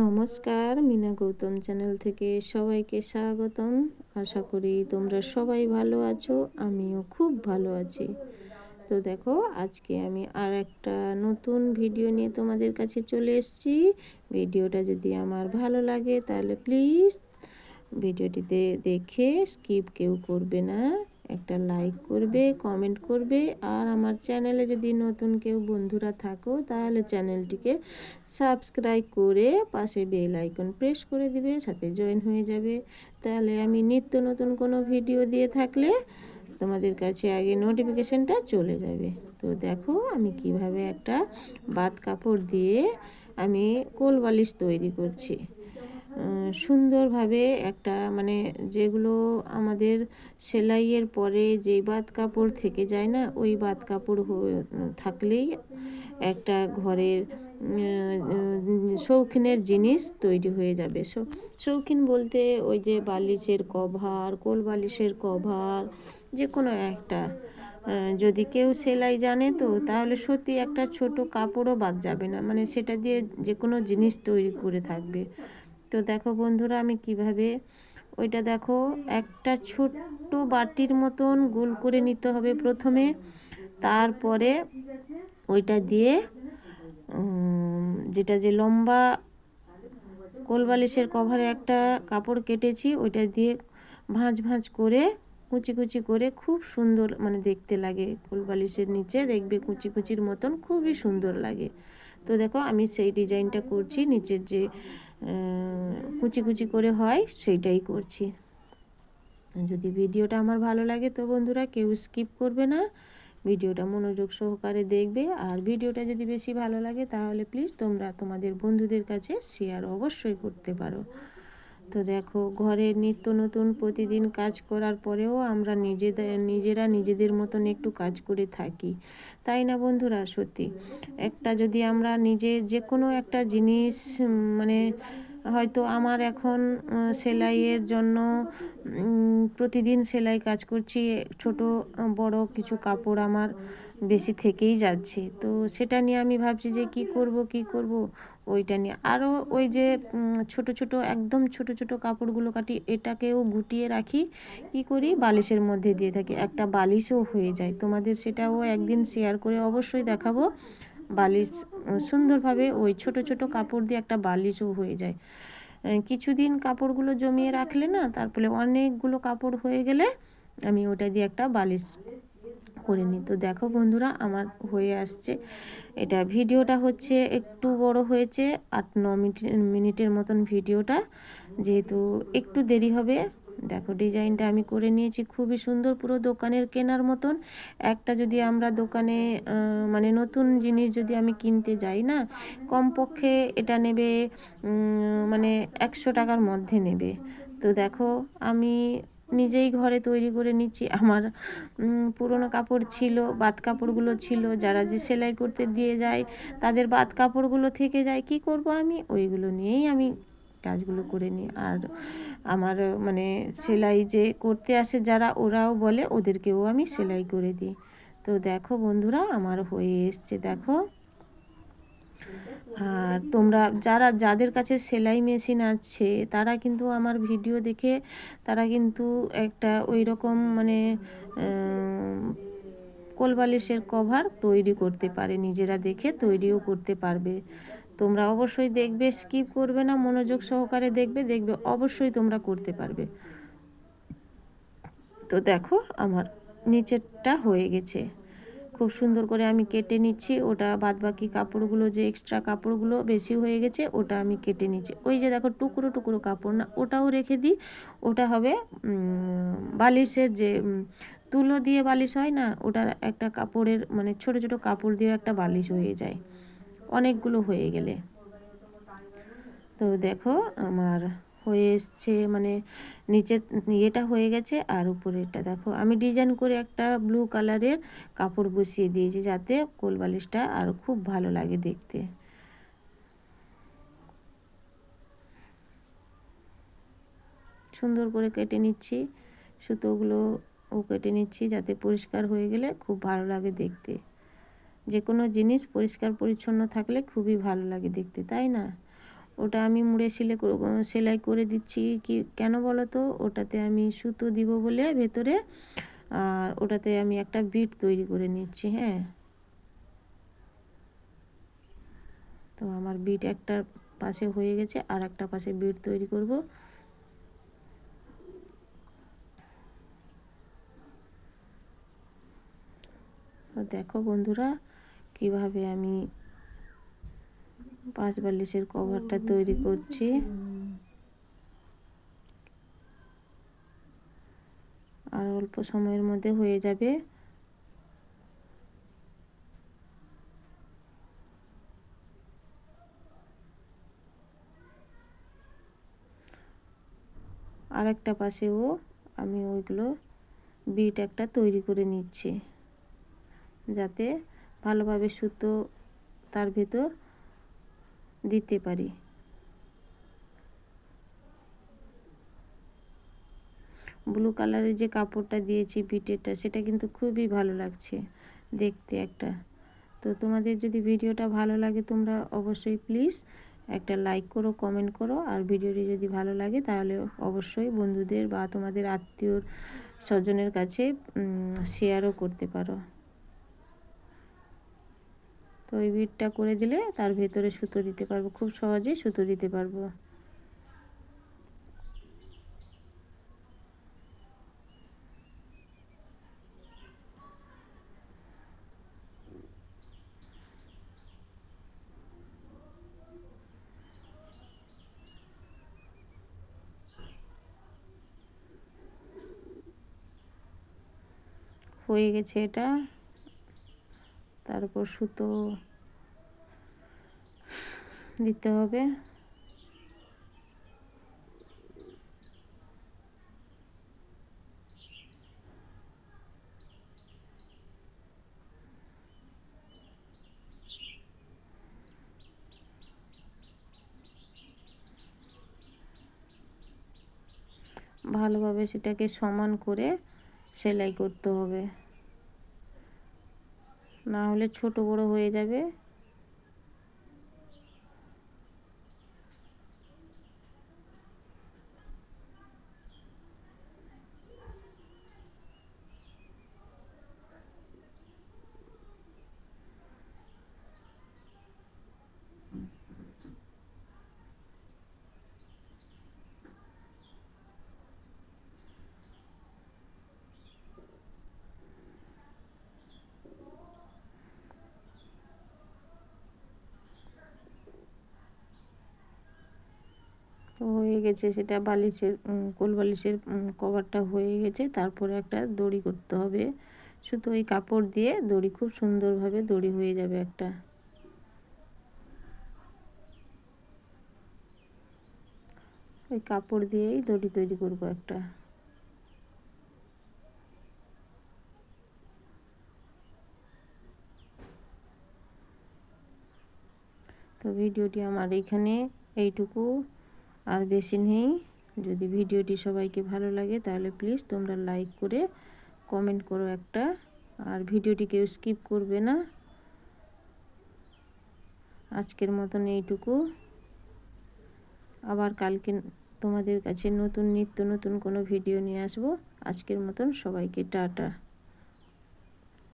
নমস্কার, মিনা গৌতম চ্যানেল থেকে সবাইকে স্বাগতম। আশা করি তোমরা সবাই ভালো আছো, আমিও খুব ভালো আছি। তো দেখো, আজকে আমি আর একটা নতুন ভিডিও নিয়ে তোমাদের কাছে চলে এসেছি। ভিডিওটা যদি আমার ভালো লাগে তাহলে প্লিজ ভিডিওটিতে দেখে স্কিপ কেউ করবে না, একটা লাইক করবে, কমেন্ট করবে। আর আমার চ্যানেলে যদি নতুন কেউ বন্ধুরা থাকো তাহলে চ্যানেলটিকে সাবস্ক্রাইব করে পাশে বেল আইকন প্রেস করে দিবে, সাথে জয়েন হয়ে যাবে। তাহলে আমি নিত্য নতুন কোনো ভিডিও দিয়ে থাকলে তোমাদের কাছে আগে নোটিফিকেশনটা চলে যাবে। তো দেখো, আমি কিভাবে একটা বাত কাপড় দিয়ে আমি কোল বালিশ তৈরি করছি। সুন্দরভাবে একটা যেগুলো আমাদের সেলাইয়ের পরে যে বাত কাপড় থেকে যায় না, ওই বাত কাপড় থাকলেই একটা ঘরের শৌখিনের জিনিস তৈরি হয়ে যাবে। শৌখিন বলতে ওই যে বালিশের কভার, কোল বালিশের কভার, যে কোনো একটা যদি কেউ সেলাই জানে তো তাহলে সত্যি একটা ছোট কাপড়ও বাদ যাবে না, সেটা দিয়ে যে কোনো জিনিস তৈরি করে থাকবে। তো দেখো বন্ধুরা, আমি কিভাবে ওইটা দেখো, একটা ছোট্ট বাটির মতন গোল করে নিতে হবে প্রথমে। তারপরে ওইটা দিয়ে যেটা যে লম্বা কোলবালিশের কভারে একটা কাপড় কেটেছি, ওইটা দিয়ে ভাঁজ ভাঁজ করে কুচি কুচি করে খুব সুন্দর দেখতে লাগে। কোলবালিশের নিচে দেখবে কুচি কুচির মতন, খুবই সুন্দর লাগে। তো দেখো, আমি সেই ডিজাইনটা করছি, নিচের যে কুচি কুচি করে হয় সেইটাই করছি। যদি ভিডিওটা আমার ভালো লাগে তো বন্ধুরা কেউ স্কিপ করবে না, ভিডিওটা মনোযোগ সহকারে দেখবে। আর ভিডিওটা যদি বেশি ভালো লাগে তাহলে প্লিজ তোমরা তোমাদের বন্ধুদের কাছে শেয়ার অবশ্যই করতে পারো। তো দেখো, ঘরে নিত্য নতুন প্রতিদিন কাজ করার পরেও আমরা নিজেরা নিজেদের মতন একটু কাজ করে থাকি, তাই না বন্ধুরা? সত্যি একটা যদি আমরা নিজের যে কোনো একটা জিনিস হয়তো আমার এখন সেলাইয়ের জন্য প্রতিদিন সেলাই কাজ করছি, ছোট বড় কিছু কাপড় আমার বেশি থেকেই যাচ্ছে। তো সেটা নিয়ে আমি ভাবছি যে কি করব ওইটা নিয়ে আরও ওই যে ছোট ছোট একদম ছোট ছোট কাপড়গুলো কাটি, এটাকেও গুটিয়ে রাখি, কি করি বালিশের মধ্যে দিয়ে থাকি, একটা বালিশও হয়ে যায়। তোমাদের সেটাও একদিন শেয়ার করে অবশ্যই দেখাবো। বালিশ সুন্দরভাবে ওই ছোট ছোট কাপড় দিয়ে একটা বালিশও হয়ে যায়। কিছুদিন কাপড়গুলো জমিয়ে রাখলে না, তারপরে অনেকগুলো কাপড় হয়ে গেলে আমি ওটা দিয়ে একটা বালিশ করে নিই। তো দেখো বন্ধুরা, আমার হয়ে আসছে। এটা ভিডিওটা হচ্ছে একটু বড় হয়েছে, 8-9 মিনিটের মতন ভিডিওটা, যেহেতু একটু দেরি হবে। দেখো, ডিজাইনটা আমি করে নিয়েছি খুবই সুন্দর, পুরো দোকানের কেনার মতন। একটা যদি আমরা দোকানে নতুন জিনিস যদি আমি কিনতে যাই না, কমপক্ষে এটা নেবে 100 টাকার মধ্যে নেবে। তো দেখো, আমি নিজেই ঘরে তৈরি করে নিচ্ছি। আমার পুরনো কাপড় ছিল, বাত কাপড়গুলো ছিল, যারা যে সেলাই করতে দিয়ে যায় তাদের বাত কাপড়গুলো থেকে যায়, কি করব আমি ওইগুলো নিয়েই আমি কাজগুলো করে নিই। আর আমার সেলাই যে করতে আসে যারা, ওরাও বলে, ওদেরকেও আমি সেলাই করে দিই। তো দেখো বন্ধুরা, আমার হয়ে এসছে দেখো। আর তোমরা যাদের কাছে সেলাই মেশিন আছে তারা কিন্তু আমার ভিডিও দেখে তারা কিন্তু একটা ওই রকম কোলবালিশের কভার তৈরি করতে পারে, নিজেরা দেখে তৈরিও করতে পারবে। তোমরা অবশ্যই দেখবে, স্কিপ করবে না, মনোযোগ সহকারে দেখবে অবশ্যই তোমরা করতে পারবে। তো দেখো, আমার নিচেরটা হয়ে গেছে, খুব সুন্দর করে আমি কেটে নিচ্ছি। ওটা বাদবাকি কাপড়গুলো, যে এক্সট্রা কাপড়গুলো বেশি হয়ে গেছে, ওটা আমি কেটে নিচ্ছি। ওই যে দেখো টুকরো টুকরো কাপড় না, ওটাও রেখে দিই। ওটা হবে বালিশের যে তুলো দিয়ে বালিশ হয় না, ওটা একটা কাপড়ের ছোট ছোট কাপড় দিয়ে একটা বালিশ হয়ে যায় অনেকগুলো হয়ে গেলে। তো দেখো, আমার হয়ে এসছে, নিচের ইয়েটা হয়ে গেছে। আর উপরেরটা দেখো, আমি ডিজাইন করে একটা ব্লু কালারের কাপড় বসিয়ে দিয়েছি, যাতে কোলবালিশটা আরও খুব ভালো লাগে দেখতে। সুন্দর করে কেটে নিচ্ছি, সুতোগুলো কেটে নিচ্ছি, যাতে পরিষ্কার হয়ে গেলে খুব ভালো লাগে দেখতে। যে কোনো জিনিস পরিষ্কার পরিচ্ছন্ন থাকলে খুবই ভালো লাগে দেখতে, তাই না? ওটা আমি মুড়ে সেলাই করে দিচ্ছি কি কেন বলো তো, ওটাতে আমি সুতো দিব বলে ভেতরে, আর ওটাতে আমি একটা বিট তৈরি করে নিচ্ছি। হ্যাঁ, তো আমার বিট একটা পাশে হয়ে গেছে, আর একটা পাশে বিট তৈরি করব। তো দেখো বন্ধুরা, কিভাবে আমি 5 বালিশের কভারটা তৈরি করছি। আর অল্প সময়ের মধ্যে হয়ে যাবে। আর একটা পাশেও আমি ওইগুলো বিট একটা তৈরি করে নিচ্ছি, যাতে ভালোভাবে সুতো তার ভেতর দিতে পারি। ব্লু কালারের যে কাপড়টা দিয়েছি বিটেরটা, সেটা কিন্তু খুবই ভালো লাগছে দেখতে একটা। তো তোমাদের যদি ভিডিওটা ভালো লাগে তোমরা অবশ্যই প্লিজ একটা লাইক করো, কমেন্ট করো। আর ভিডিওটি যদি ভালো লাগে তাহলে অবশ্যই বন্ধুদের বা তোমাদের আত্মীয় স্বজনের কাছে শেয়ারও করতে পারো। তো এই বিটটা করে দিলে তার ভেতরে সুতো দিতে পারবো, খুব সহজেই সুতো দিতে পারবো। হয়ে গেছে এটা, তারপর সুতো দিতে হবে। ভালোভাবে সেটাকে সমান করে সেলাই করতে হবে, না হলে ছোট বড় হয়ে যাবে। তো হয়ে গেছে সেটা, বালিশের কোল বালিশের কভারটা হয়ে গেছে। তারপরে একটা দড়ি করতে হবে, শুধু ওই কাপড় দিয়ে দড়ি, খুব সুন্দরভাবে দড়ি হয়ে যাবে একটা। ওই কাপড় দিয়েই দড়ি তৈরি করব একটা। তো ভিডিওটি আমার এইখানে এইটুকু, আর বেশি নেই। যদি ভিডিওটি সবাইকে ভালো লাগে তাহলে প্লিজ তোমরা লাইক করে কমেন্ট করো একটা, আর ভিডিওটি কেউ স্কিপ করবে না। আজকের মতন এইটুকু, আবার কালকে তোমাদের কাছে নতুন নিত্য নতুন কোনো ভিডিও নিয়ে আসবো। আজকের মতন সবাইকে টাটা।